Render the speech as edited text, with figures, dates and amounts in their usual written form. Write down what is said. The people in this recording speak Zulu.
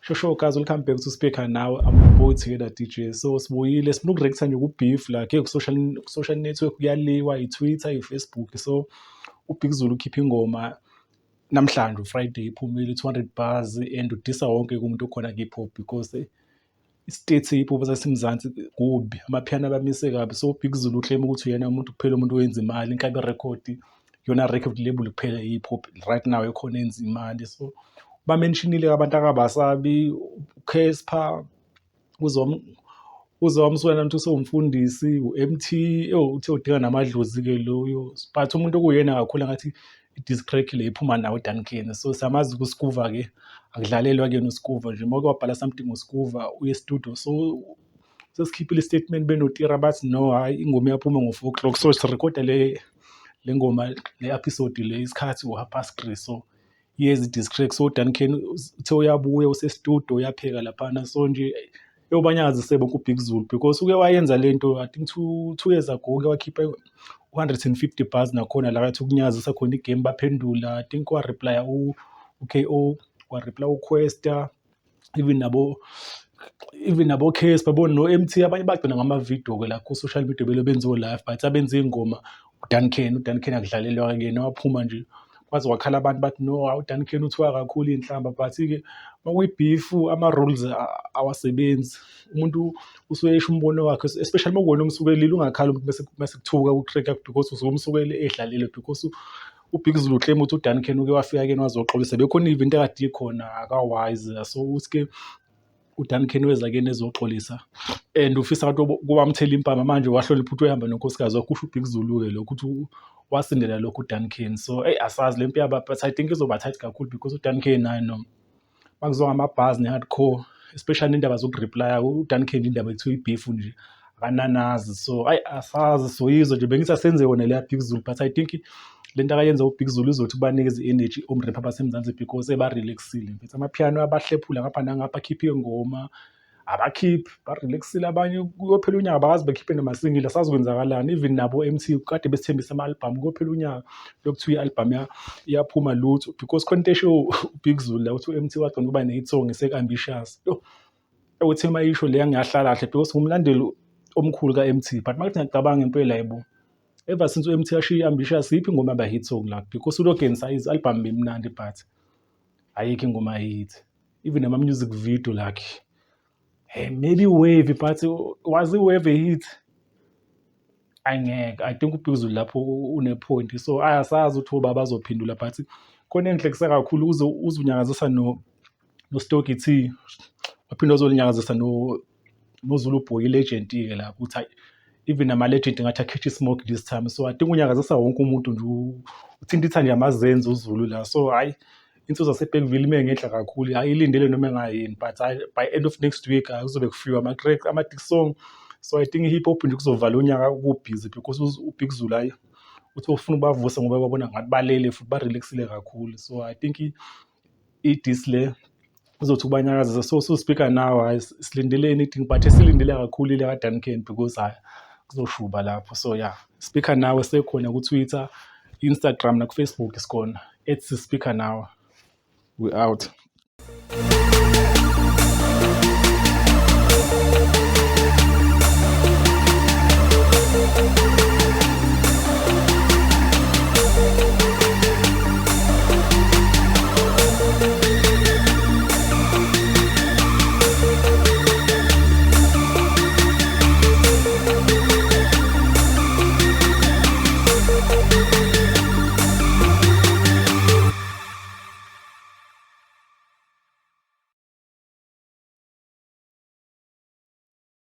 Shoshokazi, welcome back to Speaker Now. I'm your boy Together DJ. So sibuyile sifuna ukurektha nje ku-beef la ke social network kuyaliwa i-Twitter, i-Facebook. So uBig Zulu ukhipha ingoma namhlanje Friday iphumile 200 bars and udisa wonke umuntu okhona ku-hip hop because istate hip hop sasimzansi kubi amapiano abamise kabi. So uBig Zulu uclaim ukuthi uyena umuntu kuphela umuntu owenza imali inkabe record yona record label kuphela hip hop right now ekhona enza imali. So bamentionile abantu akabasabi uCasper uzomswena ukuthi usewumfundisi uMT uthe udinga namadlozi ke loyo but umuntu okuyena kakhulu ngathi i-discrack le iphuma nawe Duncan. So siyamazi kuSkuva ke akudlalelwa ke noSkuva nje manje wabhala something ngoSkuva uye studio. So sesikhiphile statement benotira bathi no hayi ingoma iyaphuma ngo-4 o'clock so sirecorda le ngoma le episode le isikhathi u3:30. So yes i-discrack. So Duncan uthe uyabuya usestudio uyapheka laphana so nje yobanyazise bonke uBig Zulu because uke wayenza lento I think 2 years ago uke wakhipha 150 bars nakhona la kathi ukunyazisa khona igame baphendula I think wa reply uKO wa reply uQuesta even nabo case babona no MT abanye bagcina ngama video ke la ku social media benzo live but abenza ingoma uDuncan akudlalelwa ke yena waphuma nje kwaze wakhala abantu bathi no uDuncan uthiwa kakhulu inhlamba but ke makuyibeef ama rules awasebenzi umuntu usuyesha umbono wakhe especially mawubona umsukelile ungakhala umuntu bese kuthuka utrack because usumsukele edlalile because uBig Zulu uclaim ukuthi uDuncan uke wafika ke wazoxolisa bekhona even into akade ikhona akawise so uske uDuncan weza ke nezoxolisa and ufisa ukuthi kubamthela impama manje wahlola iphuthu ehamba nonkosikazi wakusho uBig Zulu ke lokho ukuthi wasindela lokho uDuncan. So asazi lempi yaba but I think izoba tight kakhulu because uDuncan naye no makuzwa ngama-buzz ne-hardcore especially indaba zokureplya uDuncan indaba ethiwa ibeef nje akananazi so asazi so yizo nje bengithi asenze yona leya Big Zulu but I think lento akayenza uBig Zulu izothi banikeze i-energy omrap abasemzansi because ebarelaxile mfethu amapiano abahlephula ngapha nangapha akhiphe ingoma abakhiphi barelaxile abanye kuyophela unyaka bakazi bekhiphe namasingile asazokwenzakalani even nabo MT kade besithembisa ama-album kuyophela unyaka lokuthiwa i-album iyaphuma lutho because khona show uBig Zulu la uthi uMT wagcina kuba ne-hit song ambitious uthi mayisho le ngiyahlala kahle because umlandeli omkhulu kaMT but makuthi ngiyacabanga impela yebo ever since uMT ashiya ambitious iphi ingoma aba hit song la because ulogenza album bemnandi but ayikho ingoma hit even ama music video lakhe maybe wave but was it wave hit angeke I think uBig Zulu lapho une-point so ayasazi ukuthi baba bazophendula but khona engihlekisa kakhulu uzunyakazisa noStocky T waphinde uzolinyakazisa noZulu Boy legend ke lapho ukuthi even ama-legend ngathi akhithi smoke this time so I think unyakazisa wonke umuntu nje uthinta ithandi yamazenzo uZulu la so hayi insizwa zaseBergville mengehla kakhulu ayilindele noma engayini but by end of next week kuzobe kufiwa ama-track ama-dick song so I think hip hop nje kuzovala unyaka kubhizi because uBig Zulu hayi uthi ufuna ubavusa ngoba babona ngathi balele futhi barelaxile kakhulu so I think i-diss le uzothi ubanyakazisa so Speaker Now hayi silindele anything but esilindele kakhulu ile kaDuncan because hayi kuzoshuba lapho so yeah Speaker Now sekhona ku-Twitter Instagram naku-Facebook isikhona @Speaker Now we out.